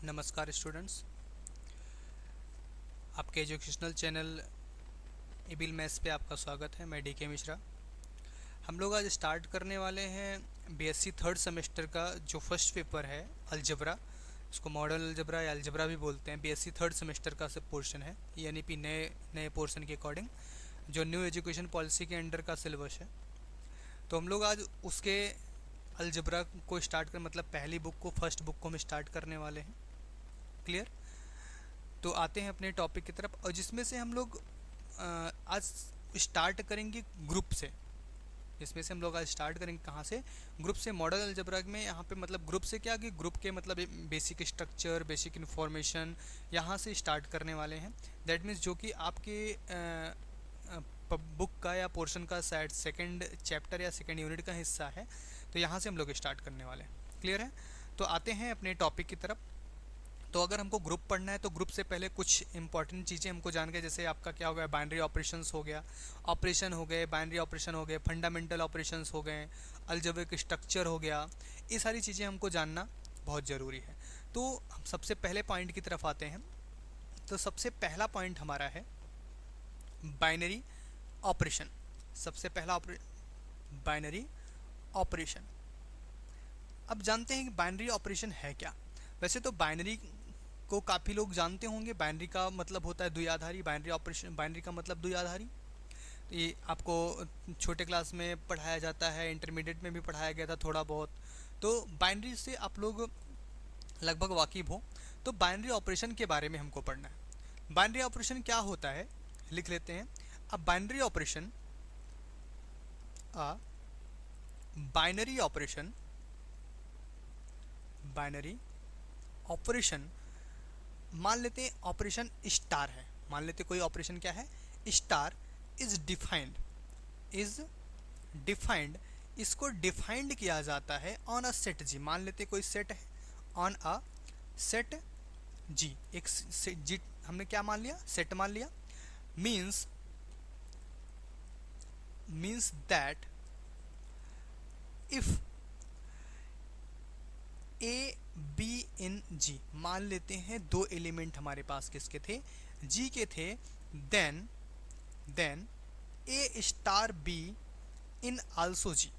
नमस्कार स्टूडेंट्स, आपके educational channel AVL maths पे आपका स्वागत है। मैं डीके मिश्रा। हम लोग आज स्टार्ट करने वाले हैं बीएससी थर्ड सेमेस्टर का जो फर्स्ट पेपर है अलजबरा। इसको मॉडल अलजबरा या अलजबरा भी बोलते हैं। बीएससी थर्ड सेमेस्टर का सब पोर्शन है, यानी कि नए नए पोर्शन के अकॉर्डिंग जो न्यू एजुकेशन पॉलिसी के अंडर का सिलेबस है। तो हम लोग आज उसके अलजबरा को स्टार्ट कर मतलब पहली बुक को, फर्स्ट बुक को हम स्टार्ट करने वाले हैं। क्लियर? तो आते हैं अपने टॉपिक की तरफ, और जिसमें से हम लोग आज स्टार्ट करेंगे ग्रुप से। इसमें से हम लोग आज स्टार्ट करेंगे कहाँ से? ग्रुप से। मॉडल अलजेब्रा में यहाँ पे मतलब ग्रुप से क्या कि ग्रुप के मतलब बेसिक स्ट्रक्चर, बेसिक इन्फॉर्मेशन यहाँ से स्टार्ट करने वाले हैं। दैट मीन्स जो कि आपके बुक का या पोर्शन का शायद सेकंड चैप्टर या सेकंड यूनिट का हिस्सा है। तो यहाँ से हम लोग स्टार्ट करने वाले हैं। क्लियर है? तो आते हैं अपने टॉपिक की तरफ। तो अगर हमको ग्रुप पढ़ना है तो ग्रुप से पहले कुछ इंपॉर्टेंट चीज़ें हमको जान के, जैसे आपका क्या हो गया, बाइनरी ऑपरेशंस हो गया, ऑपरेशन हो गए, बाइनरी ऑपरेशन हो गए, फंडामेंटल ऑपरेशंस हो गए, अलजेब्रिक स्ट्रक्चर हो गया। ये सारी चीज़ें हमको जानना बहुत ज़रूरी है। तो हम सबसे पहले पॉइंट की तरफ आते हैं। तो सबसे पहला पॉइंट हमारा है बाइनरी ऑपरेशन। सबसे पहला बाइनरी ऑपरेशन। अब जानते हैं कि बाइनरी ऑपरेशन है क्या। वैसे तो बाइनरी को काफ़ी लोग जानते होंगे। बाइनरी का मतलब होता है द्विआधारी। बाइनरी ऑपरेशन, बाइनरी का मतलब द्विआधारी। तो ये आपको छोटे क्लास में पढ़ाया जाता है, इंटरमीडिएट में भी पढ़ाया गया था थोड़ा बहुत। तो बाइनरी से आप लोग लगभग वाकिफ हो। तो बाइनरी ऑपरेशन के बारे में हमको पढ़ना है। बाइनरी ऑपरेशन क्या होता है, लिख लेते हैं। अब binary operation, binary operation, binary operation, मान लेते हैं ऑपरेशन स्टार है। मान लेते कोई ऑपरेशन क्या है, star. Is defined, is defined, इसको डिफाइंड किया जाता है ऑन अ सेट जी। मान लेते कोई सेट है, ऑन अ सेट जी। एक जी हमने क्या मान लिया, सेट मान लिया। Means, means that if A B in G, मान लेते हैं दो एलिमेंट हमारे पास किसके थे, जी के थे। Then then A star B in also G.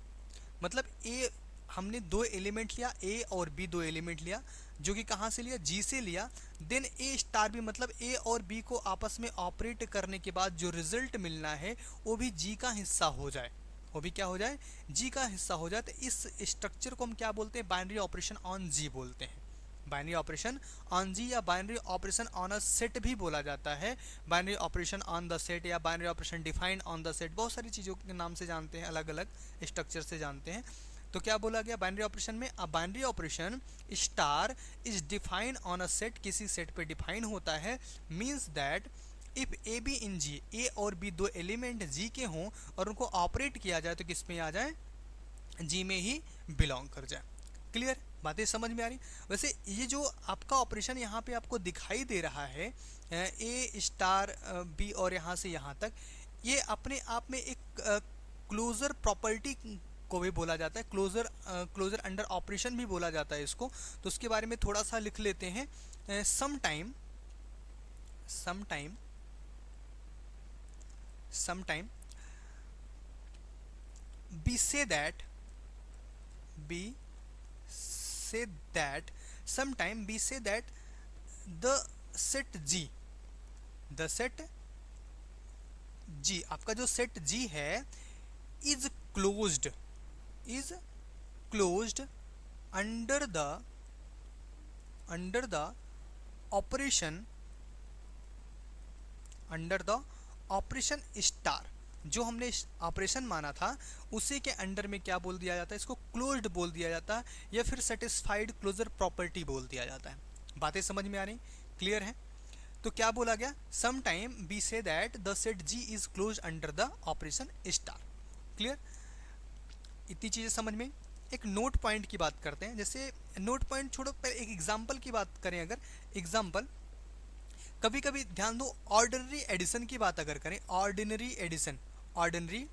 मतलब ए, हमने दो एलिमेंट लिया, ए और बी दो एलिमेंट लिया, जो कि कहाँ से लिया, जी से लिया। देन ए स्टार बी मतलब ए और बी को आपस में ऑपरेट करने के बाद जो रिजल्ट मिलना है वो भी जी का हिस्सा हो जाए, वो भी क्या हो जाए, जी का हिस्सा हो जाए। तो इस स्ट्रक्चर को हम क्या बोलते हैं, बाइनरी ऑपरेशन ऑन जी बोलते हैं। बाइनरी ऑपरेशन ऑन जी या binary operation on a set भी बोला जाता है। Binary operation on the set या binary operation defined on the set, बहुत सारी चीज़ों के नाम से जानते हैं, अलग अलग स्ट्रक्चर से जानते हैं। तो क्या बोला गया बाइनरी ऑपरेशन में, a binary operation star is defined on a set, किसी सेट पे डिफाइन होता है। Means that if A B in G, A और बी दो एलिमेंट जी के हों और उनको ऑपरेट किया जाए तो किस में आ जाए, जी में ही बिलोंग कर जाए। क्लियर? बातें समझ में आ रही? वैसे ये जो आपका ऑपरेशन यहाँ पे आपको दिखाई दे रहा है, ए स्टार बी और यहाँ से यहाँ तक, ये अपने आप में एक क्लोजर प्रॉपर्टी को भी बोला जाता है। क्लोजर, क्लोजर अंडर ऑपरेशन भी बोला जाता है इसको। तो उसके बारे में थोड़ा सा लिख लेते हैं। Some time, some time, some time be say that, be say that, sometime we say that the set G, the set G, आपका जो सेट G है, is closed, is closed under the, under the operation, under the operation star। जो हमने operation माना था उसी के under में क्या बोल दिया जाता है, इसको क्लोज्ड बोल दिया जाता है, या फिर सेटिस्फाइड क्लोजर प्रॉपर्टी बोल दिया जाता है। बातें समझ में आ रही? क्लियर है? तो क्या बोला गया, some time be say that the set G is close under the operation star. Clear? इतनी चीज़ें समझ में। एक नोट पॉइंट की बात करते हैं। जैसे नोट पॉइंट छोड़ो, पहले एक एग्जाम्पल की बात करें। अगर एग्जाम्पल, कभी कभी ध्यान दो, ऑर्डिनरी एडिशन की बात अगर करें, ordinary addition, ordinary,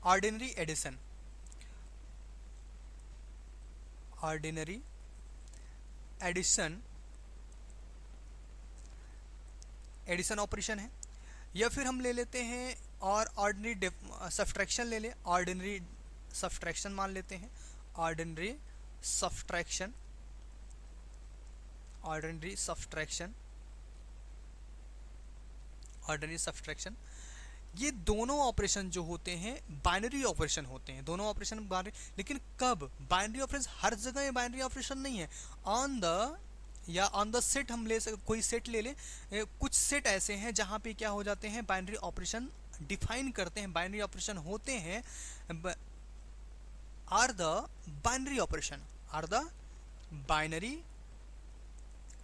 ordinary addition, ordinary addition operation है, या फिर हम ले लेते हैं और ऑर्डिनरी सब्ट्रैक्शन ले लें, ऑर्डिनरी सब्ट्रैक्शन मान लेते हैं, ordinary subtraction, ordinary subtraction, ordinary subtraction. ये दोनों ऑपरेशन जो होते हैं बाइनरी ऑपरेशन होते हैं, दोनों ऑपरेशन बाइनरी। लेकिन कब बाइनरी ऑपरेशन? हर जगह ये बाइनरी ऑपरेशन नहीं है। ऑन द या ऑन द सेट हम ले कोई सेट ले लें, कुछ सेट ऐसे हैं जहाँ पे क्या हो जाते हैं बाइनरी ऑपरेशन डिफाइन करते हैं, बाइनरी ऑपरेशन होते हैं, are the binary operation, are the binary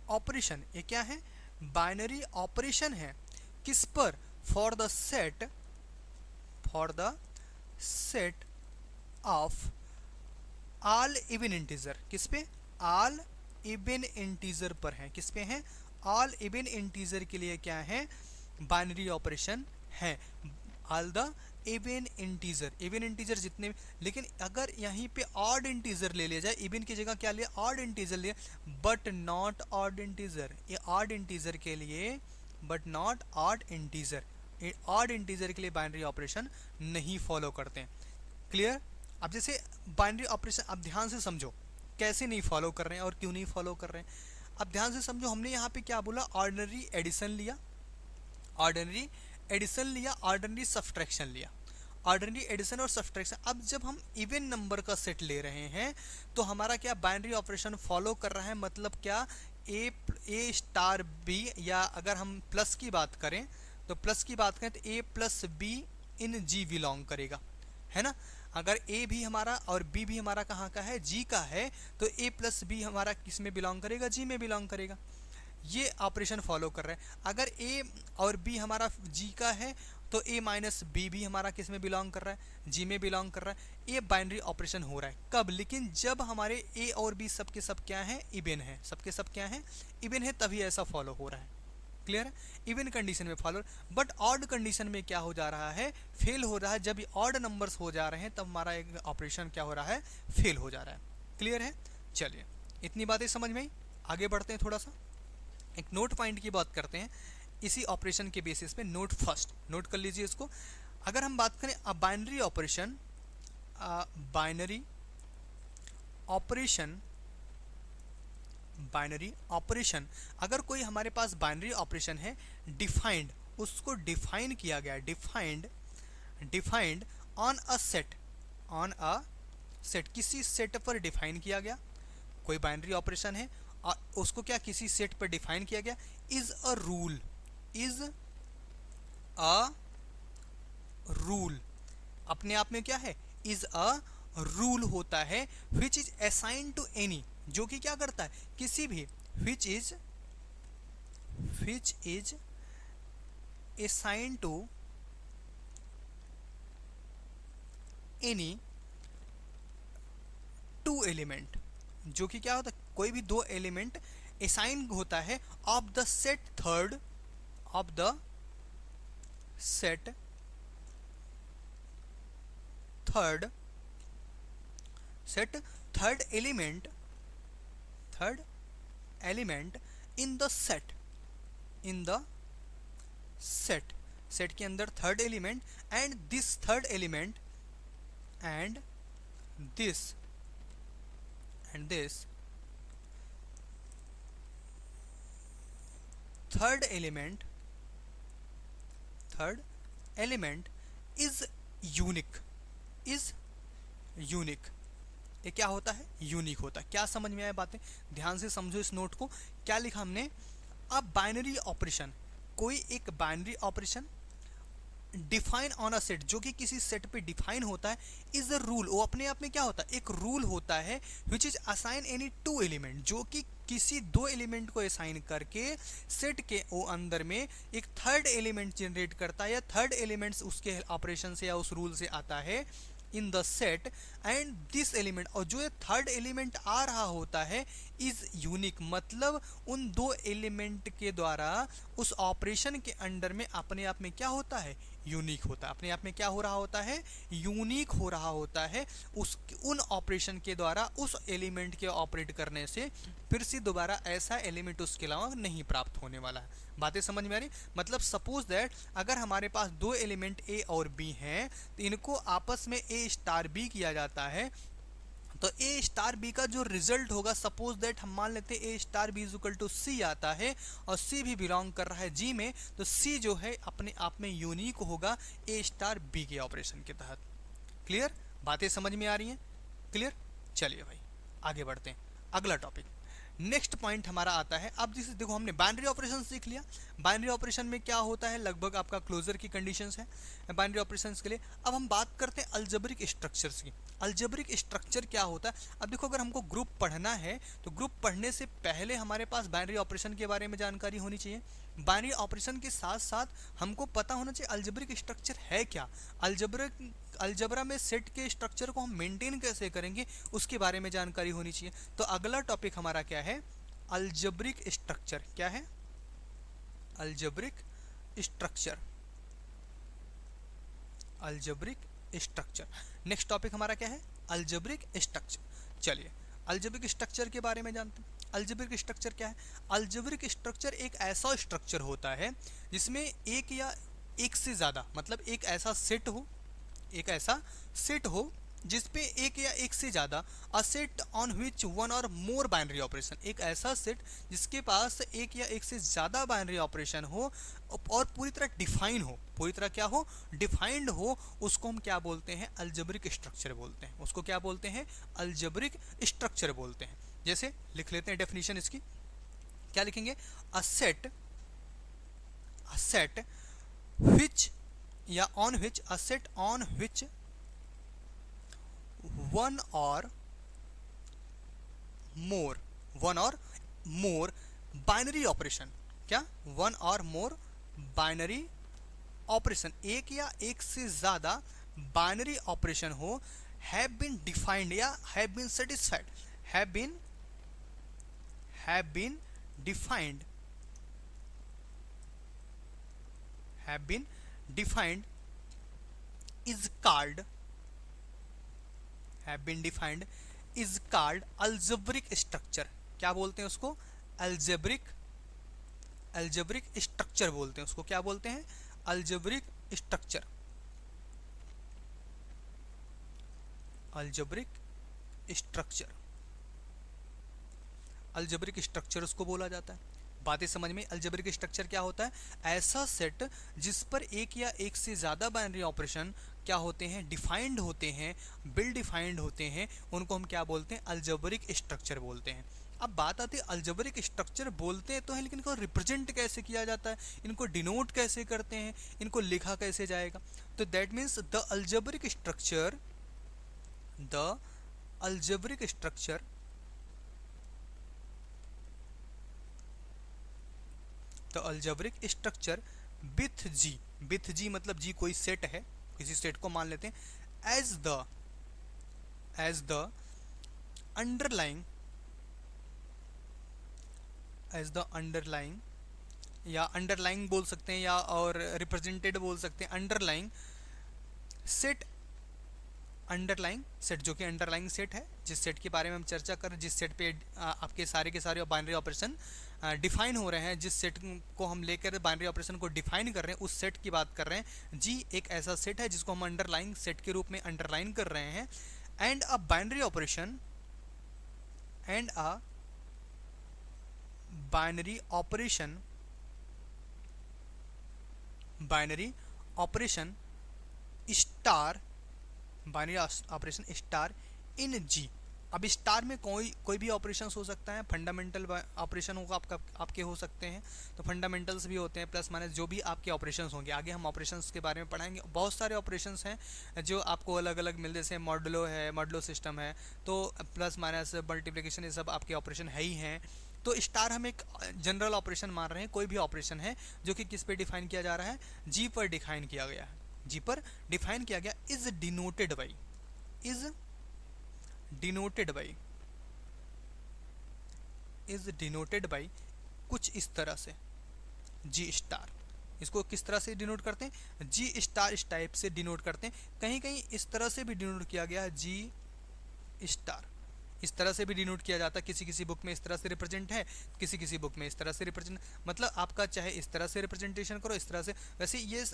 operation. ये क्या है? बाइनरी ऑपरेशन है। किस पर? For the set, for the set of all even integer. किस पे? ऑल इवन इंटीजर पर है। किस पे है? ऑल इवन इंटीजर के लिए क्या है? बाइनरी ऑपरेशन है। All the even integer, even integer जितने। लेकिन अगर यहीं पे ऑड इंटीजर ले लिया जाए, इवन की जगह क्या लिया? ऑड इंटीजर लिया, बट नॉट ऑड इंटीजर। ये ऑड इंटीजर के लिए, but not odd integer, odd integer के लिए बाइनरी ऑपरेशन नहीं फॉलो करते हैं। क्लियर? अब जैसे बाइनरी ऑपरेशन, अब ध्यान से समझो कैसे नहीं फॉलो कर रहे हैं और क्यों नहीं फॉलो कर रहे हैं। अब ध्यान से समझो, हमने यहाँ पे क्या बोला? ऑर्डिनरी एडिशन लिया, ऑर्डिनरी एडिशन लिया, ऑर्डिनरी सब्ट्रैक्शन लिया, ऑर्डिनरी एडिशन और सब्ट्रैक्शन। अब जब हम इवन नंबर का सेट ले रहे हैं तो हमारा क्या बाइनरी ऑपरेशन फॉलो कर रहा है? मतलब क्या? ए स्टार बी, या अगर हम प्लस की बात करें तो प्लस की बात करें तो A plus B in G belong करेगा, है ना। अगर ए भी हमारा और बी भी हमारा कहाँ का है? जी का है, तो ए प्लस बी हमारा किस में बिलोंग करेगा? जी में बिलोंग करेगा। ये ऑपरेशन फॉलो कर रहे हैं। अगर ए और बी हमारा जी का है तो ए माइनस बी भी हमारा किस में बिलोंग कर रहा है? जी में बिलोंग कर रहा है। ये बाइनरी ऑपरेशन हो रहा है कब? लेकिन जब हमारे ए और बी सबके सब क्या है? इवन है। सबके सब क्या है? इवन है, तभी ऐसा फॉलो हो रहा है। क्लियर है? इवन कंडीशन में फॉलो। बट ऑड कंडीशन में क्या हो जा रहा है? फेल हो रहा है। जब ऑड नंबर्स हो जा रहे हैं तब हमारा एक ऑपरेशन क्या हो रहा है? फेल हो जा रहा है। क्लियर है? चलिए, इतनी बातें समझ में आई। आगे बढ़ते हैं, थोड़ा सा एक नोट पॉइंट की बात करते हैं इसी ऑपरेशन के बेसिस पे। नोट फर्स्ट, नोट कर लीजिए इसको। अगर हम बात करें अ binary operation, binary operation, binary operation, अगर कोई हमारे पास बाइनरी ऑपरेशन है डिफाइंड, उसको डिफाइन किया गया, defined, defined on a set, on a set, किसी सेट पर डिफाइन किया गया कोई बाइनरी ऑपरेशन है और उसको क्या किसी सेट पर डिफाइन किया गया, is a rule, is a rule, अपने आप में क्या है? इज अ रूल होता है, which is assign to any, जो कि क्या करता है? किसी भी, which is assign to any two element, जो कि क्या होता है? कोई भी दो एलिमेंट असाइन होता है of the set third, of the set third, set third element, third element in the set, in the set, set के अंदर third element, and this third element, and this, and this third element, third element is unique, is unique. ये क्या होता है? Unique होता है। क्या समझ में आया बातें? ध्यान से समझो इस नोट को। क्या लिखा हमने? अब बाइनरी ऑपरेशन, कोई एक binary operation define on a set, जो कि किसी सेट पे डिफाइन होता है, इज अ रूल, वो अपने आप में क्या होता है? एक रूल होता है, which is assign any two element, जो कि किसी दो एलिमेंट को असाइन करके सेट के वो अंदर में एक थर्ड एलिमेंट जनरेट करता है, या थर्ड एलिमेंट्स उसके ऑपरेशन से या उस रूल से आता है in the set, and this element, और जो ये थर्ड एलिमेंट आ रहा होता है इज यूनिक, मतलब उन दो एलिमेंट के द्वारा उस ऑपरेशन के अंडर में अपने आप में क्या होता है? यूनिक होता है, अपने आप में क्या हो रहा होता है, यूनिक हो रहा होता है। उस उन ऑपरेशन के द्वारा उस एलिमेंट के ऑपरेट करने से फिर से दोबारा ऐसा एलिमेंट उसके अलावा नहीं प्राप्त होने वाला है। बातें समझ में आ रही? मतलब सपोज दैट अगर हमारे पास दो एलिमेंट ए और बी हैं तो इनको आपस में ए स्टार बी किया जाता है, तो ए स्टार बी का जो रिजल्ट होगा, सपोज दैट हम मान लेते हैं A star B is equal to C आता है और सी भी बिलोंग कर रहा है जी में, तो सी जो है अपने आप में यूनिक होगा ए स्टार बी के ऑपरेशन के तहत। क्लियर? बातें समझ में आ रही हैं? क्लियर? चलिए भाई आगे बढ़ते हैं, अगला टॉपिक। नेक्स्ट पॉइंट हमारा आता है, अब जिसे देखो हमने बाइनरी ऑपरेशन सीख लिया। बाइनरी ऑपरेशन में क्या होता है, लगभग आपका क्लोजर की कंडीशंस है बाइनरी ऑपरेशंस के लिए। अब हम बात करते हैं अलजेब्रिक स्ट्रक्चर्स की। अलजेब्रिक स्ट्रक्चर क्या होता है? अब देखो अगर हमको ग्रुप पढ़ना है तो ग्रुप पढ़ने से पहले हमारे पास बाइनरी ऑपरेशन के बारे में जानकारी होनी चाहिए। बाइनरी ऑपरेशन के साथ साथ हमको पता होना चाहिए अलजेब्रिक स्ट्रक्चर है क्या, अलजबरा में सेट के स्ट्रक्चर को हम मेंटेन कैसे करेंगे उसके बारे में जानकारी होनी चाहिए। तो अगला टॉपिक हमारा क्या है, अलजेब्रिक स्ट्रक्चर। क्या है? Algebraic structure. Algebraic structure next topic हमारा क्या है, अलजेब्रिक स्ट्रक्चर। चलिए अलजेब्रिक स्ट्रक्चर के बारे में जानते हैं। अलजेब्रिक स्ट्रक्चर क्या है? अलजेब्रिक स्ट्रक्चर एक ऐसा स्ट्रक्चर होता है जिसमें एक या एक से ज़्यादा, मतलब एक ऐसा सेट हो, एक ऐसा सेट हो जिसपे एक या एक से ज़्यादा, a set on which one और मोर बाइनरी ऑपरेशन, एक ऐसा सेट जिसके पास एक या एक से ज़्यादा बाइनरी ऑपरेशन हो और पूरी तरह डिफाइन हो, पूरी तरह क्या हो, डिफाइंड हो, उसको हम क्या बोलते हैं, अलजेब्रिक स्ट्रक्चर बोलते हैं। उसको क्या बोलते हैं, अलजेब्रिक स्ट्रक्चर बोलते हैं। जैसे लिख लेते हैं डेफिनेशन इसकी, क्या लिखेंगे, अ सेट which या on which, a set on which one or more binary operation, क्या, वन और मोर बाइनरी ऑपरेशन, एक या एक से ज्यादा बाइनरी ऑपरेशन हो, हैव बीन डिफाइंड या have been satisfied, have been defined, have been defined is called, have been defined is called algebraic structure। क्या बोलते हैं उसको, algebraic structure बोलते हैं उसको। क्या बोलते हैं, algebraic structure, algebraic structure, algebraic structure उसको बोला जाता है। बातें समझ में? अलजेब्रिक स्ट्रक्चर क्या होता है, ऐसा सेट जिस पर एक या एक से ज़्यादा बाइनरी ऑपरेशन क्या होते हैं, डिफाइंड होते हैं, बिल डिफाइंड होते हैं, उनको हम क्या बोलते हैं, अलजेब्रिक स्ट्रक्चर बोलते हैं। अब बात आती है अलजेब्रिक स्ट्रक्चर बोलते हैं तो है, लेकिन इनको रिप्रेजेंट कैसे किया जाता है, इनको डिनोट कैसे करते हैं, इनको लिखा कैसे जाएगा। तो that means the algebraic structure, the algebraic structure the algebraic structure with G मतलब जी कोई सेट है, किसी सेट को मान लेते हैं, एज द अंडरलाइंग या अंडरलाइंग बोल सकते हैं, या और रिप्रेजेंटेड बोल सकते हैं, अंडरलाइंग सेट जो कि अंडरलाइंग सेट है, जिस सेट के बारे में हम चर्चा कर रहे हैं, जिस सेट पे आपके सारे के सारे बाइनरी ऑपरेशन डिफाइन हो रहे हैं, जिस सेट को हम लेकर बाइनरी ऑपरेशन को डिफाइन कर रहे हैं, उस सेट की बात कर रहे हैं। जी एक ऐसा सेट है जिसको हम अंडरलाइंग सेट के रूप में अंडरलाइन कर रहे हैं। And a binary operation star binary operation star in G. अब स्टार में कोई भी ऑपरेशन हो सकता है, फंडामेंटल ऑपरेशन होगा आपके हो सकते हैं, तो फंडामेंटल्स भी होते हैं, प्लस माइनस जो भी आपके ऑपरेशंस होंगे, आगे हम ऑपरेशंस के बारे में पढ़ाएंगे। बहुत सारे ऑपरेशंस हैं जो आपको अलग अलग मिल, जैसे मॉडुलो सिस्टम है, तो प्लस माइनस मल्टीप्लिकेशन, ये सब आपके ऑपरेशन है ही हैं। तो स्टार हम एक जनरल ऑपरेशन मान रहे हैं, कोई भी ऑपरेशन है जो कि किस पे डिफाइन किया जा रहा है, जी पर डिफाइन किया गया है, जी पर डिफाइन किया गया, इज डिनोटेड बाई कुछ इस तरह से जी स्टार। इसको किस तरह से डिनोट करते हैं, जी स्टार इस टाइप से डिनोट करते हैं। कहीं कहीं इस तरह से भी डिनोट किया गया है, जी स्टार इस तरह से भी डिनोट किया जाता है। किसी किसी बुक में इस तरह से रिप्रेजेंट है, किसी किसी बुक में इस तरह से रिप्रेजेंट, मतलब आपका चाहे इस तरह से रिप्रेजेंटेशन करो, इस तरह से। वैसे ये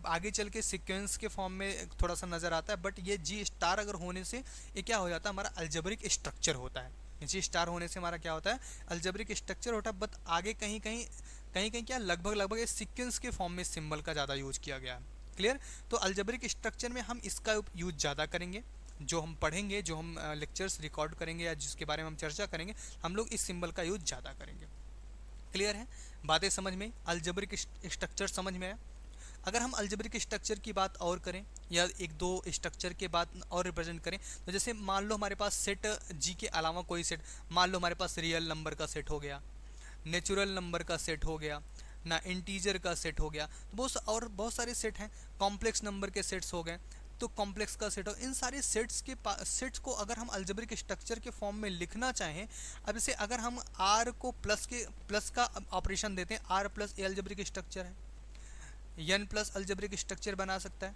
आगे चल के सीक्वेंस के फॉर्म में थोड़ा सा नज़र आता है, बट ये जी स्टार अगर होने से ये क्या हो जाता है, हमारा अल्जेब्रिक स्ट्रक्चर होता है। जी स्टार होने से हमारा क्या होता है, अल्जेब्रिक स्ट्रक्चर होता है। बट आगे कहीं कहीं कहीं कहीं क्या लगभग लगभग इस सीक्वेंस के फॉर्म में सिंबल का ज़्यादा यूज किया गया है। क्लियर। तो अल्जेब्रिक स्ट्रक्चर में हम इसका यूज ज़्यादा करेंगे, जो हम पढ़ेंगे, जो हम लेक्चर्स रिकॉर्ड करेंगे या जिसके बारे में हम चर्चा करेंगे, हम लोग इस सिंबल का यूज ज़्यादा करेंगे। क्लियर है, बातें समझ में, अल्जेब्रिक स्ट्रक्चर समझ में आया। अगर हम अल्जेब्रिक स्ट्रक्चर की बात और करें या एक दो स्ट्रक्चर के बाद और रिप्रेजेंट करें, तो जैसे मान लो हमारे पास सेट जी के अलावा कोई सेट, मान लो हमारे पास रियल नंबर का सेट हो गया, नेचुरल नंबर का सेट हो गया ना, इंटीजर का सेट हो गया, तो बहुत सारे सेट हैं, कॉम्प्लेक्स नंबर के सेट्स हो गए, तो कॉम्प्लेक्स का सेट हो। इन सारे सेट्स को अगर हम अल्जेब्रिक स्ट्रक्चर के फॉर्म में लिखना चाहें, अब इसे अगर हम आर को प्लस का ऑपरेशन देते हैं, R plus a algebraic structure है, एन प्लस अल्जेब्रिक स्ट्रक्चर बना सकता है,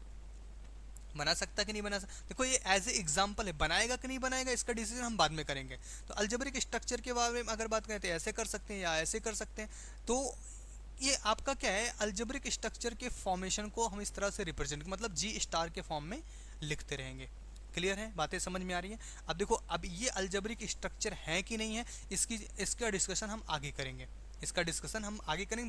बना सकता कि नहीं बना सकता। देखो ये एज ए एग्जाम्पल है, बनाएगा कि नहीं बनाएगा इसका डिसीजन हम बाद में करेंगे। तो अल्जेब्रिक स्ट्रक्चर के बारे में अगर बात करें तो ऐसे कर सकते हैं या ऐसे कर सकते हैं। तो ये आपका क्या है, अल्जेब्रिक स्ट्रक्चर के फॉर्मेशन को हम इस तरह से रिप्रेजेंट, मतलब जी स्टार के फॉर्म में लिखते रहेंगे। क्लियर है, बातें समझ में आ रही है। अब देखो, अब ये अल्जेब्रिक स्ट्रक्चर है कि नहीं है, इसका डिस्कशन हम आगे करेंगे,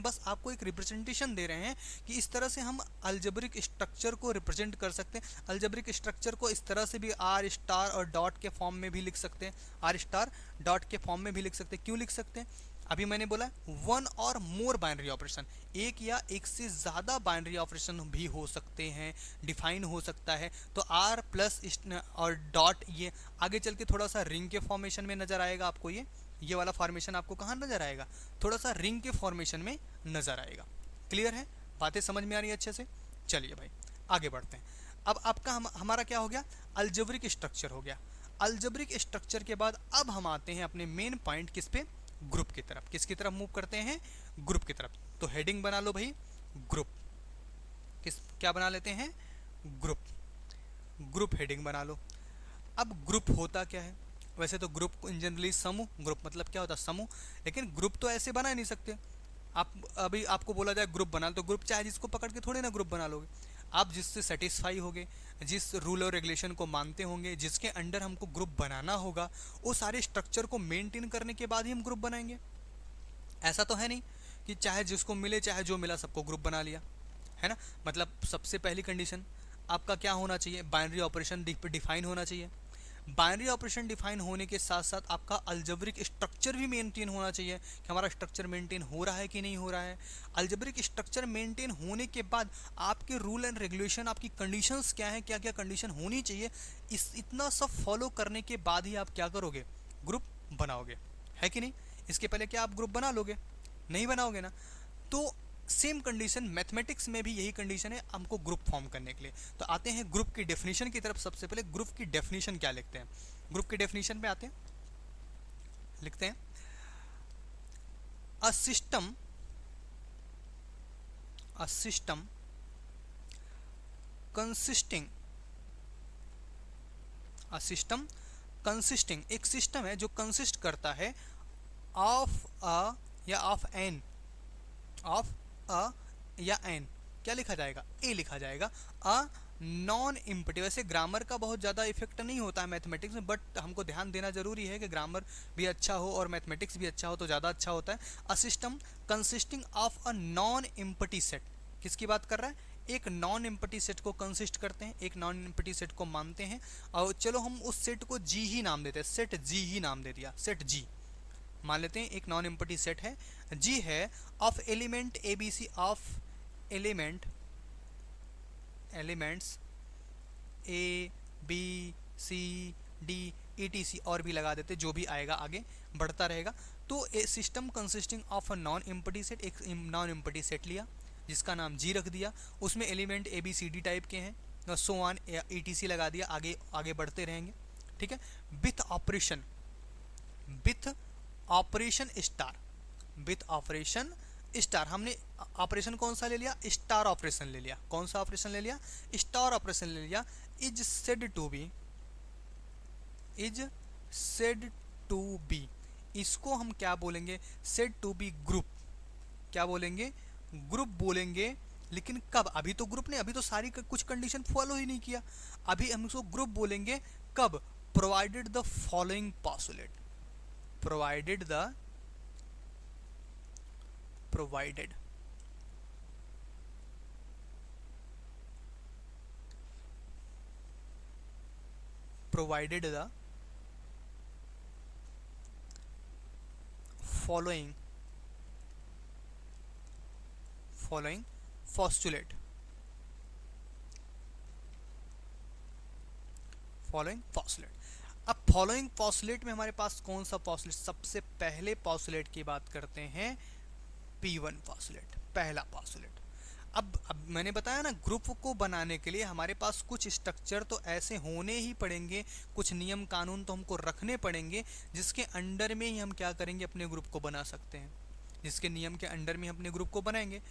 बस आपको एक रिप्रेजेंटेशन दे रहे हैं कि इस तरह से हम अल्जेब्रिक स्ट्रक्चर को रिप्रेजेंट कर सकते हैं। अल्जेब्रिक स्ट्रक्चर को इस तरह से भी आर स्टार और डॉट के फॉर्म में भी लिख सकते हैं, आर स्टार डॉट के फॉर्म में भी लिख सकते हैं। क्यों लिख सकते हैं, अभी मैंने बोला वन और मोर बाइनरी ऑपरेशन, एक या एक से ज़्यादा बाइनरी ऑपरेशन भी हो सकते हैं, डिफाइन हो सकता है। तो आर प्लस और डॉट, ये आगे चल के थोड़ा सा रिंग के फॉर्मेशन में नज़र आएगा आपको। ये वाला फॉर्मेशन आपको कहाँ नज़र आएगा, थोड़ा सा रिंग के फॉर्मेशन में नज़र आएगा। क्लियर है, बातें समझ में आ रही है अच्छे से। चलिए भाई आगे बढ़ते हैं। अब आपका हमारा क्या हो गया, अल्जेब्रिक स्ट्रक्चर हो गया। अल्जेब्रिक स्ट्रक्चर के बाद अब हम आते हैं अपने मेन पॉइंट किस पे, ग्रुप की तरफ। किसकी तरफ मूव करते हैं, ग्रुप की तरफ। तो हेडिंग बना लो भाई, ग्रुप। क्या बना लेते हैं, ग्रुप हेडिंग बना लो। अब ग्रुप होता क्या है, वैसे तो ग्रुप इन जनरली समूह, ग्रुप मतलब क्या होता है, समूह। लेकिन ग्रुप तो ऐसे बना ही नहीं सकते आप। अभी आपको बोला जाए ग्रुप बना, तो ग्रुप चाहे जिसको पकड़ के थोड़े ना ग्रुप बना लोगे आप, जिससे सेटिस्फाई होगे, जिस रूल और रेगुलेशन को मानते होंगे, जिसके अंडर हमको ग्रुप बनाना होगा, वो सारे स्ट्रक्चर को मेंटेन करने के बाद ही हम ग्रुप बनाएंगे। ऐसा तो है नहीं कि चाहे जिसको मिले, चाहे जो मिला सबको ग्रुप बना लिया, है ना। मतलब सबसे पहली कंडीशन आपका क्या होना चाहिए, बाइनरी ऑपरेशन डिफाइन होना चाहिए। बाइनरी ऑपरेशन डिफाइन होने के साथ साथ आपका अल्जेब्रिक स्ट्रक्चर भी मेंटेन होना चाहिए कि हमारा स्ट्रक्चर मेंटेन हो रहा है कि नहीं हो रहा है। अल्जेब्रिक स्ट्रक्चर मेंटेन होने के बाद आपके रूल एंड रेगुलेशन, आपकी कंडीशंस क्या है, क्या क्या कंडीशन होनी चाहिए, इतना सब फॉलो करने के बाद ही आप क्या करोगे, ग्रुप बनाओगे, है कि नहीं। इसके पहले क्या आप ग्रुप बना लोगे, नहीं बनाओगे ना। तो सेम कंडीशन मैथमेटिक्स में भी यही कंडीशन है हमको ग्रुप फॉर्म करने के लिए। तो आते हैं ग्रुप की डेफिनेशन की तरफ। सबसे पहले ग्रुप की डेफिनेशन क्या लिखते हैं, ग्रुप की डेफिनेशन पे आते हैं, लिखते हैं अ सिस्टम कंसिस्टिंग, एक सिस्टम है जो कंसिस्ट करता है ऑफ अ या ऑफ अ या एन, क्या लिखा जाएगा, ए लिखा जाएगा, अ नॉन इम्पटी। वैसे ग्रामर का बहुत ज़्यादा इफेक्ट नहीं होता है मैथमेटिक्स में, बट हमको ध्यान देना जरूरी है कि ग्रामर भी अच्छा हो और मैथमेटिक्स भी अच्छा हो तो ज़्यादा अच्छा होता है। A system consisting of a non empty set, किसकी बात कर रहा है, एक नॉन इम्पटी सेट को कंसिस्ट करते हैं, एक नॉन इम्पटी सेट को मानते हैं। और चलो हम उस सेट को जी ही नाम देते हैं, सेट जी ही नाम दे दिया, सेट जी मान लेते हैं। एक नॉन इम्पटी सेट है, जी है, of element A B C, of elements A B C D E T C, और भी लगा देते, जो भी आएगा आगे बढ़ता रहेगा। तो a system consisting of a non empty set, एक नॉन इम्पटी सेट लिया जिसका नाम जी रख दिया, उसमें element A B C D type के हैं, सो ऑन ई टी सी लगा दिया, आगे आगे बढ़ते रहेंगे, ठीक है। With operation star, with operation star, हमने ऑपरेशन कौन सा ले लिया, स्टार ऑपरेशन ले लिया। कौन सा ऑपरेशन ले लिया, स्टार ऑपरेशन ले लिया। Is said to be, is said to be, इसको हम क्या बोलेंगे, सेड टू बी ग्रुप। क्या बोलेंगे, ग्रुप बोलेंगे। लेकिन कब, अभी तो ग्रुप नहीं, अभी तो सारी कुछ कंडीशन फॉलो ही नहीं किया। अभी हम इसको ग्रुप बोलेंगे कब, provided the following postulate, provided the, provided provided the following postulate, following postulate. अब फॉलोइंग पॉस्टुलेट में हमारे पास कौन सा पॉस्टुलेट, सबसे पहले पॉस्टुलेट की बात करते हैं, P1 पॉस्टुलेट, पहला पॉस्टुलेट। अब मैंने बताया ना, ग्रुप को बनाने के लिए हमारे पास कुछ स्ट्रक्चर तो ऐसे होने ही पड़ेंगे, कुछ नियम कानून तो हमको रखने पड़ेंगे, जिसके अंडर में ही हम क्या करेंगे, अपने ग्रुप को बना सकते हैं, जिसके नियम के अंडर में अपने ग्रुप को बनाएंगे।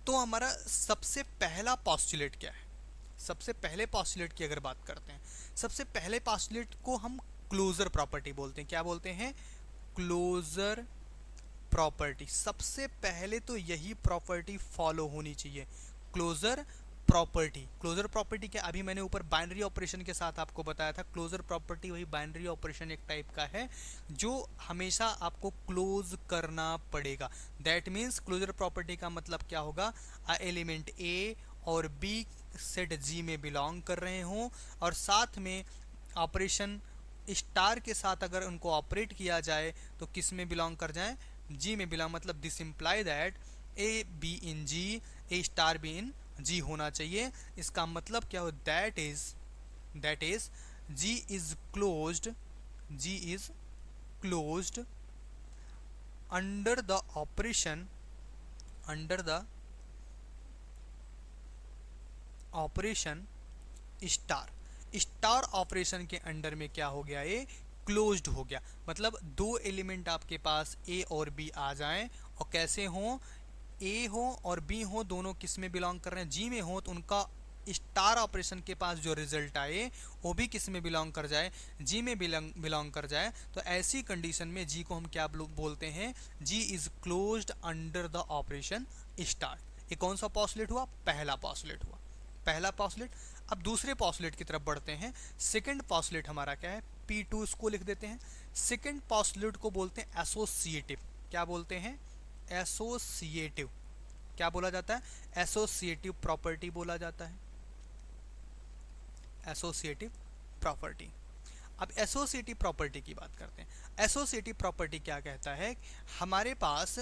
तो हमारा सबसे पहला पॉस्टुलेट क्या है, सबसे पहले पॉस्टुलेट की अगर बात करते हैं, सबसे पहले पॉस्टुलेट को हम क्लोजर प्रॉपर्टी बोलते हैं। क्या बोलते हैं, क्लोजर प्रॉपर्टी। सबसे पहले तो यही प्रॉपर्टी फॉलो होनी चाहिए, क्लोजर प्रॉपर्टी। क्लोजर प्रॉपर्टी क्या, अभी मैंने ऊपर बाइनरी ऑपरेशन के साथ आपको बताया था, क्लोजर प्रॉपर्टी वही बाइनरी ऑपरेशन एक टाइप का है जो हमेशा आपको क्लोज करना पड़ेगा। दैट मीन्स क्लोजर प्रॉपर्टी का मतलब क्या होगा, एलिमेंट ए और बी सेट जी में बिलोंग कर रहे हों, और साथ में ऑपरेशन स्टार के साथ अगर उनको ऑपरेट किया जाए तो किस में बिलोंग कर जाए, जी में बिलोंग। मतलब this imply that A B in G, A star B in G होना चाहिए। इसका मतलब क्या हो, that is G is closed, G is closed under the operation, under the operation star. Star operation के अंडर में क्या हो गया, ये क्लोज्ड हो गया। मतलब दो एलिमेंट आपके पास ए और बी आ जाएं, और कैसे हों, ए हो और बी हो, दोनों किस में बिलोंग कर रहे हैं, जी में हो, तो उनका स्टार ऑपरेशन के पास जो रिजल्ट आए वो भी किस में बिलोंग कर जाए, जी में बिलोंग कर जाए। तो ऐसी कंडीशन में जी को हम क्या बोलते हैं, G is closed under the operation star. ये कौन सा पॉस्टुलेट हुआ, पहला पॉस्टुलेट हुआ, पहला पॉस्टुलेट। अब दूसरे पॉस्टुलेट की तरफ बढ़ते हैं। सेकंड पॉस्टुलेट हमारा क्या है, P2 इसको लिख देते हैं। सेकंड पॉस्टुलेट को बोलते हैं एसोसिएटिव। क्या बोलते हैं, एसोसिएटिव। क्या बोला जाता है, एसोसिएटिव प्रॉपर्टी बोला जाता है, एसोसिएटिव प्रॉपर्टी। अब एसोसिएटिव प्रॉपर्टी की बात करते हैं। एसोसिएटिव प्रॉपर्टी क्या कहता है, हमारे पास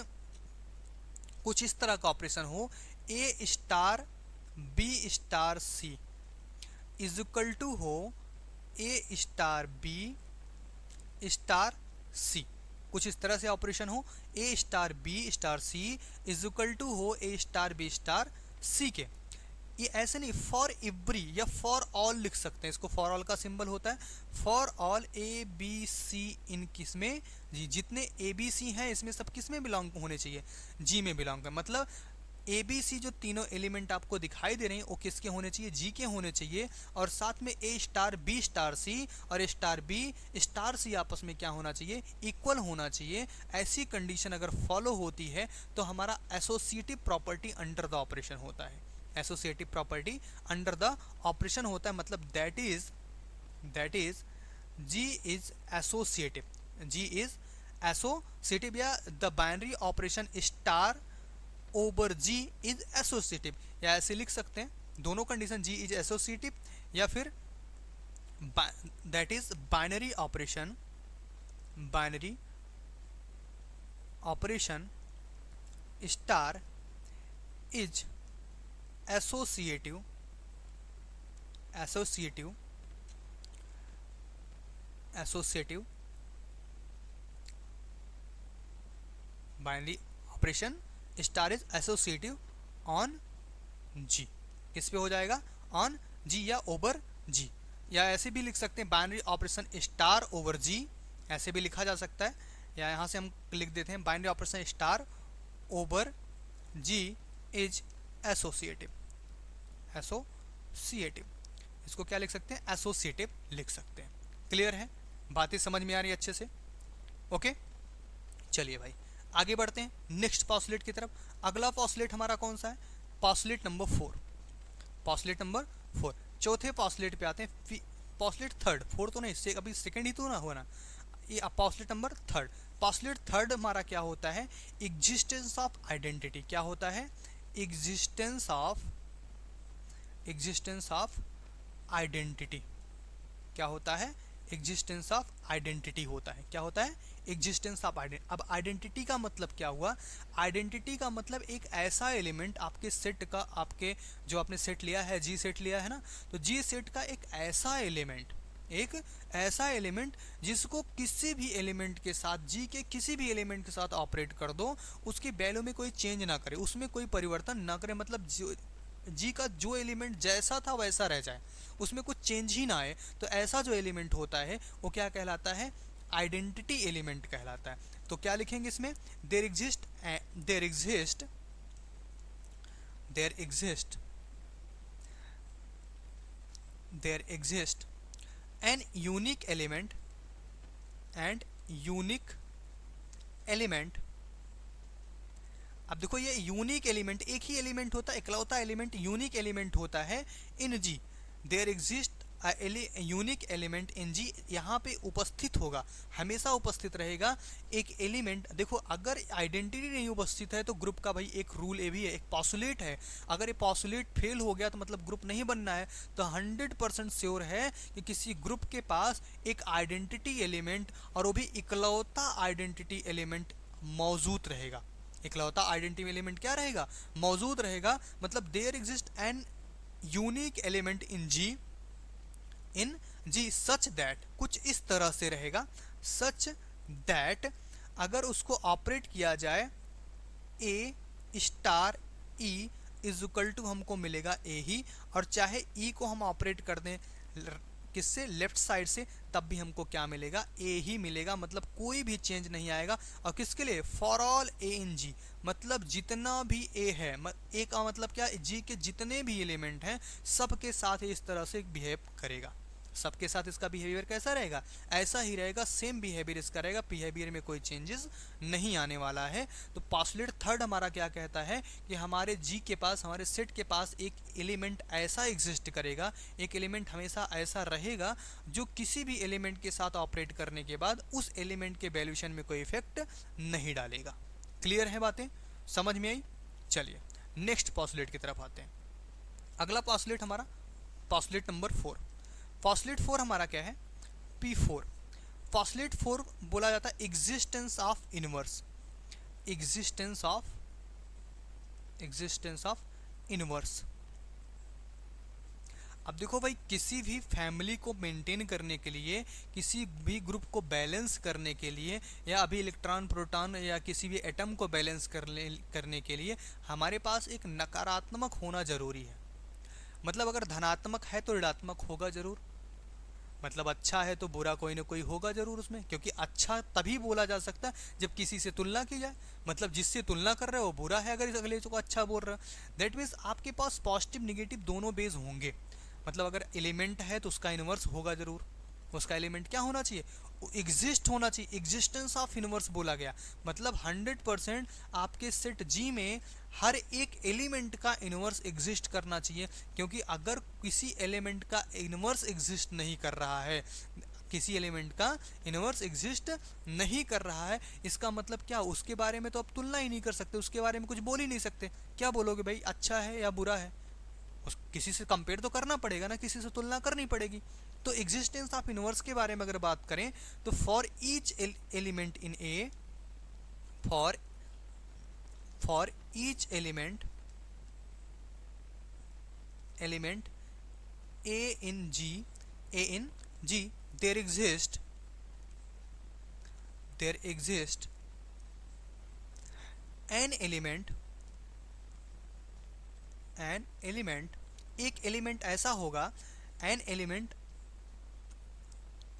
कुछ इस तरह का ऑपरेशन हो, A star B star C is equal to हो A star B star C. कुछ इस तरह से ऑपरेशन हो, A star B star C is equal to हो A star B star C के। ये ऐसे नहीं, फॉर एवरी या फॉर ऑल लिख सकते हैं इसको, फॉर ऑल का सिंबल होता है, for all A B C in किस में, जी। जितने ए बी सी हैं इसमें सब किस में बिलोंग होने चाहिए, जी में बिलोंग कर। मतलब ए बी सी जो तीनों एलिमेंट आपको दिखाई दे रहे हैं वो किसके होने चाहिए, जी के होने चाहिए। और साथ में ए स्टार बी स्टार सी और स्टार बी स्टार सी आपस में क्या होना चाहिए, इक्वल होना चाहिए। ऐसी कंडीशन अगर फॉलो होती है तो हमारा associative property under the operation होता है, associative property under the operation होता है। मतलब that is G is associative, G is associative, या the binary operation star over G is associative, या ऐसे लिख सकते हैं दोनों कंडीशन, जी इज एसोसिएटिव या फिर that is binary operation, binary operation star is associative, associative, associative binary operation star is associative on G. किस पे हो जाएगा, ऑन जी या ओवर जी। या ऐसे भी लिख सकते हैं बाइनरी ऑपरेशन स्टार ओवर जी, ऐसे भी लिखा जा सकता है। या यहाँ से हम लिख देते हैं binary operation star over G is associative. Associative, इसको क्या लिख सकते हैं, एसोसिएटिव लिख सकते हैं। क्लियर है, बातें समझ में आ रही है अच्छे से? ओके, चलिए भाई आगे बढ़ते हैं नेक्स्ट पॉस्टुलेट की तरफ। अगला पॉस्टुलेट हमारा कौन सा है, पॉस्टुलेट नंबर 4। पॉस्टुलेट नंबर 4, चौथे पॉस्टुलेट पे आते हैं। पॉस्टुलेट थर्ड, फोर्थ तो नहीं, अभी सेकंड ही तो ना होना, ये postulate number third. Postulate third हमारा क्या होता है, एग्जिस्टेंस ऑफ आइडेंटिटी। क्या होता है, एग्जिस्टेंस ऑफ आइडेंटिटी। क्या होता है, एग्जिस्टेंस ऑफ आइडेंटिटी होता है। क्या होता है, एग्जिस्टेंस ऑफ आइडेंटिटी। अब आइडेंटिटी का मतलब क्या हुआ, आइडेंटिटी का मतलब एक ऐसा एलिमेंट आपके सेट का, आपके जो आपने सेट लिया है, जी सेट लिया है ना, तो जी सेट का एक ऐसा एलिमेंट जिसको किसी भी एलिमेंट के साथ, जी के किसी भी एलिमेंट के साथ ऑपरेट कर दो, उसकी वैल्यू में कोई चेंज ना करे, उसमें कोई परिवर्तन ना करे, मतलब जी का जो एलिमेंट जैसा था वैसा रह जाए, उसमें कुछ चेंज ही ना आए, तो ऐसा जो एलिमेंट होता है वो क्या कहलाता है, आइडेंटिटी एलिमेंट कहलाता है। तो क्या लिखेंगे इसमें, there exist an unique element. अब देखो ये यूनिक एलिमेंट, एक ही एलिमेंट होता है, इकलौता एलिमेंट यूनिक एलिमेंट होता है in G. There exist unique element in G, यहाँ पे उपस्थित होगा, हमेशा उपस्थित रहेगा एक एलिमेंट। देखो अगर आइडेंटिटी नहीं उपस्थित है तो ग्रुप का भाई एक रूल ये भी है, एक पॉस्टुलेट है, अगर ये पॉस्टुलेट फेल हो गया तो मतलब ग्रुप नहीं बनना है। तो 100% श्योर है कि किसी ग्रुप के पास एक आइडेंटिटी एलिमेंट, और वो भी इकलौता आइडेंटिटी एलिमेंट मौजूद रहेगा। इकलौता आइडेंटिटी एलिमेंट क्या रहेगा, मौजूद रहेगा। मतलब there exist an unique element in G such that, कुछ इस तरह से रहेगा, सच दैट अगर उसको ऑपरेट किया जाए A star E is equal to, हमको मिलेगा ए ही, और चाहे ई को हम ऑपरेट कर दें किससे, लेफ्ट साइड से, तब भी हमको क्या मिलेगा, ए ही मिलेगा। मतलब कोई भी चेंज नहीं आएगा। और किसके लिए, फॉर ऑल ए इन जी, मतलब जितना भी ए है, ए का मतलब क्या, जी के जितने भी एलिमेंट हैं सबके साथ इस तरह से बिहेव करेगा। सबके साथ इसका बिहेवियर कैसा रहेगा, ऐसा ही रहेगा, सेम बिहेवियर इसका रहेगा, बिहेवियर में कोई चेंजेस नहीं आने वाला है। तो पॉस्टुलेट थर्ड हमारा क्या कहता है कि हमारे जी के पास, हमारे सेट के पास एक एलिमेंट ऐसा एग्जिस्ट करेगा, एक एलिमेंट हमेशा ऐसा रहेगा जो किसी भी एलिमेंट के साथ ऑपरेट करने के बाद उस एलिमेंट के वैल्यूशन में कोई इफेक्ट नहीं डालेगा। क्लियर है बातें, समझ में आई? चलिए नेक्स्ट पॉस्टुलेट की तरफ आते हैं। अगला पॉस्टुलेट हमारा पॉस्टुलेट नंबर 4। पॉस्टुलेट 4 हमारा क्या है, P4। पॉस्टुलेट 4 बोला जाता है existence of inverse. Existence of inverse. अब देखो भाई, किसी भी फैमिली को मेंटेन करने के लिए, किसी भी ग्रुप को बैलेंस करने के लिए, या अभी इलेक्ट्रॉन प्रोटॉन या किसी भी एटम को बैलेंस करने के लिए हमारे पास एक नकारात्मक होना जरूरी है। मतलब अगर धनात्मक है तो ऋणात्मक होगा जरूर, मतलब अच्छा है तो बुरा कोई ना कोई होगा जरूर उसमें, क्योंकि अच्छा तभी बोला जा सकता है जब किसी से तुलना की जाए। मतलब जिससे तुलना कर रहे हो वो बुरा है, अगर अगले को अच्छा बोल रहे हो। दैट मीन्स आपके पास पॉजिटिव निगेटिव दोनों बेस होंगे। मतलब अगर एलिमेंट है तो उसका इनवर्स होगा जरूर, उसका एलिमेंट क्या होना चाहिए, एग्जिस्ट होना चाहिए। एग्जिस्टेंस ऑफ इनवर्स बोला गया, मतलब 100% आपके सेट जी में हर एक एलिमेंट का इनवर्स एग्जिस्ट करना चाहिए। क्योंकि अगर किसी एलिमेंट का इनवर्स एग्जिस्ट नहीं कर रहा है, किसी एलिमेंट का इनवर्स एग्जिस्ट नहीं कर रहा है, इसका मतलब क्या, उसके बारे में तो आप तुलना ही नहीं कर सकते, उसके बारे में कुछ बोल ही नहीं सकते। क्या बोलोगे भाई, अच्छा है या बुरा है, किसी से कंपेयर तो करना पड़ेगा ना, किसी से तुलना करनी पड़ेगी। तो एग्जिस्टेंस ऑफ इनवर्स के बारे में अगर बात करें तो for each element in A, for each element A in G there exist an element, एक एलिमेंट ऐसा होगा, एन एलिमेंट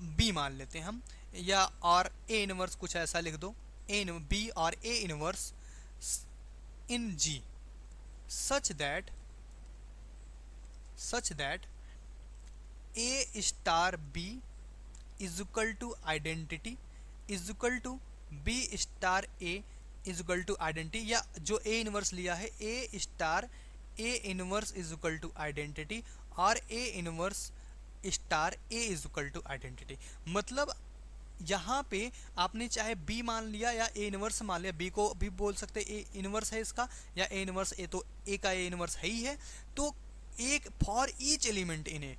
बी मान लेते हैं हम, या और ए इनवर्स कुछ ऐसा लिख दो, ए बी और A inverse in G such that A star B is equal to identity is equal to B star A is equal to identity, या जो ए इनवर्स लिया है A star A inverse is equal to identity और A inverse star A is equal to identity. मतलब यहाँ पे आपने चाहे बी मान लिया या ए इनवर्स मान लिया, बी को भी बोल सकते ए इनवर्स है इसका या ए इनवर्स ए, तो ए का ए इनवर्स है ही है। तो एक for each element in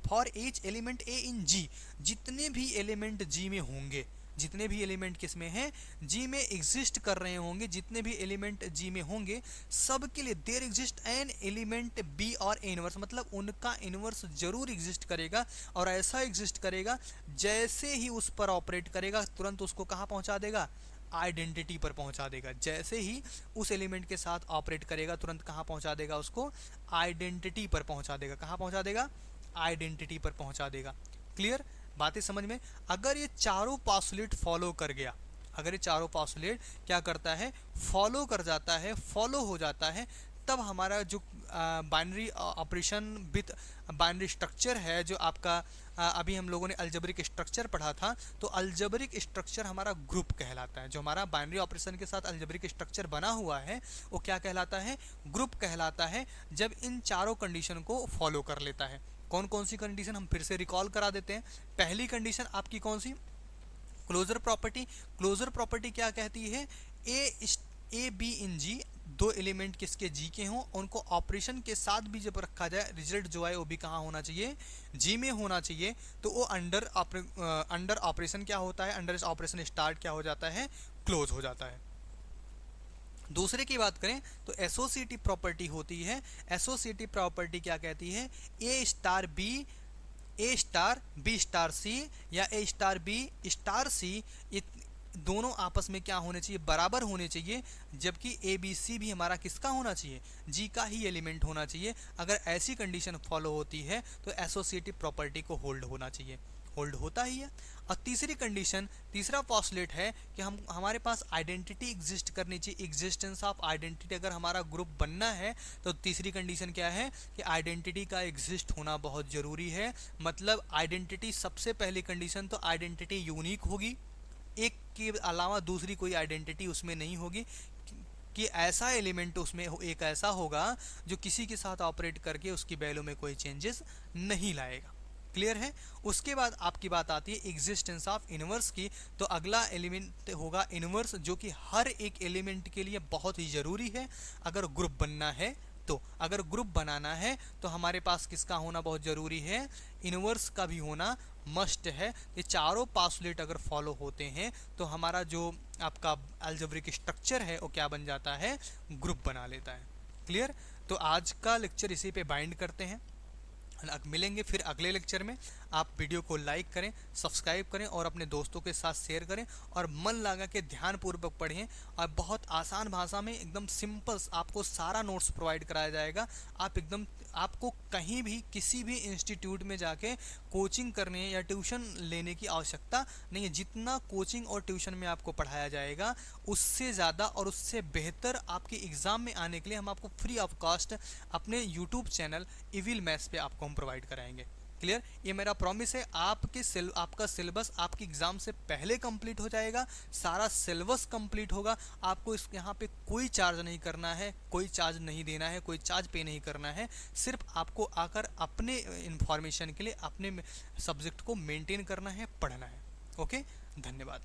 for each element A in G, जितने भी एलिमेंट जी में होंगे, जितने भी एलिमेंट किस में हैं जी में एग्जिस्ट कर रहे होंगे, जितने भी एलिमेंट जी में होंगे सब के लिए there exist an element B और ए इनवर्स, मतलब उनका इनवर्स जरूर एग्जिस्ट करेगा और ऐसा एग्जिस्ट करेगा जैसे ही उस पर ऑपरेट करेगा तुरंत उसको कहाँ पहुँचा देगा, आइडेंटिटी पर पहुंचा देगा। जैसे ही उस एलिमेंट के साथ ऑपरेट करेगा तुरंत कहाँ पहुंचा देगा उसको, आइडेंटिटी पर पहुंचा देगा। कहाँ पहुंचा देगा, आइडेंटिटी पर पहुंचा देगा। क्लियर, बातें समझ में। अगर ये चारों पॉस्टुलेट फॉलो कर गया, अगर ये चारों पॉस्टुलेट क्या करता है, फॉलो कर जाता है, फॉलो हो जाता है, तब हमारा जो binary operation with binary structure है, जो आपका अभी हम लोगों ने अलजेब्रिक स्ट्रक्चर पढ़ा था, तो अलजेब्रिक स्ट्रक्चर हमारा ग्रुप कहलाता है। जो हमारा बाइनरी ऑपरेशन के साथ अलजेब्रिक स्ट्रक्चर बना हुआ है वो क्या कहलाता है, ग्रुप कहलाता है, जब इन चारों कंडीशन को फॉलो कर लेता है। कौन कौन सी कंडीशन हम फिर से रिकॉल करा देते हैं। पहली कंडीशन आपकी कौन सी, क्लोजर प्रॉपर्टी। क्लोजर प्रॉपर्टी क्या कहती है, ए बी इन जी, दो एलिमेंट किसके जी के हों, उनको ऑपरेशन के साथ भी जब रखा जाए रिजल्ट जो है वो भी कहाँ होना चाहिए, जी में होना चाहिए। तो वो अंडर ऑपरेशन क्या होता है, अंडर ऑपरेशन स्टार्ट क्या हो जाता है, क्लोज हो जाता है। दूसरे की बात करें तो एसोसिएटिव प्रॉपर्टी होती है। एसोसिएटिव प्रॉपर्टी क्या कहती है, ए स्टार बी स्टार सी या ए स्टार बी स्टार सी, दोनों आपस में क्या होने चाहिए, बराबर होने चाहिए, जबकि ए बी सी भी हमारा किसका होना चाहिए, जी का ही एलिमेंट होना चाहिए। अगर ऐसी कंडीशन फॉलो होती है तो एसोसिएटिव प्रॉपर्टी को होल्ड होना चाहिए, होल्ड होता ही है। और तीसरी कंडीशन, तीसरा पॉस्टुलेट है कि हमारे पास आइडेंटिटी एग्जिस्ट करनी चाहिए, एग्जिस्टेंस ऑफ आइडेंटिटी। अगर हमारा ग्रुप बनना है तो तीसरी कंडीशन क्या है कि आइडेंटिटी का एग्जिस्ट होना बहुत ज़रूरी है। मतलब आइडेंटिटी सबसे पहली कंडीशन, तो आइडेंटिटी यूनिक होगी, एक के अलावा दूसरी कोई आइडेंटिटी उसमें नहीं होगी, कि ऐसा एलिमेंट उसमें एक ऐसा होगा जो किसी के साथ ऑपरेट करके उसकी वैल्यू में कोई चेंजेस नहीं लाएगा। क्लियर है। उसके बाद आपकी बात आती है एग्जिस्टेंस ऑफ इनवर्स की। तो अगला एलिमेंट होगा इनवर्स, जो कि हर एक एलिमेंट के लिए बहुत ही ज़रूरी है अगर ग्रुप बनना है। तो अगर ग्रुप बनाना है तो हमारे पास किसका होना बहुत ज़रूरी है, इनवर्स का भी होना मस्ट है। ये चारों पॉस्टुलेट अगर फॉलो होते हैं तो हमारा जो आपका अलजेब्रिक स्ट्रक्चर है वो क्या बन जाता है, ग्रुप बना लेता है। क्लियर। तो आज का लेक्चर इसी पे बाइंड करते हैं, मिलेंगे फिर अगले लेक्चर में। आप वीडियो को लाइक करें, सब्सक्राइब करें और अपने दोस्तों के साथ शेयर करें और मन लगा के ध्यानपूर्वक पढ़ें। और बहुत आसान भाषा में एकदम सिंपल आपको सारा नोट्स प्रोवाइड कराया जाएगा। आपको कहीं भी किसी भी इंस्टीट्यूट में जाके कोचिंग करने या ट्यूशन लेने की आवश्यकता नहीं है। जितना कोचिंग और ट्यूशन में आपको पढ़ाया जाएगा उससे ज़्यादा और उससे बेहतर आपके एग्ज़ाम में आने के लिए हम आपको फ्री ऑफ कॉस्ट अपने यूट्यूब चैनल इविल मैथ्स पे आपको हम प्रोवाइड कराएंगे। क्लियर। ये मेरा प्रॉमिस है। आपका सिलेबस आपके एग्ज़ाम से पहले कंप्लीट हो जाएगा, सारा सिलेबस कंप्लीट होगा। आपको यहाँ पे कोई चार्ज नहीं करना है, कोई चार्ज नहीं देना है, कोई चार्ज पे नहीं करना है। सिर्फ आपको आकर अपने इंफॉर्मेशन के लिए अपने सब्जेक्ट को मेंटेन करना है, पढ़ना है। ओके, धन्यवाद।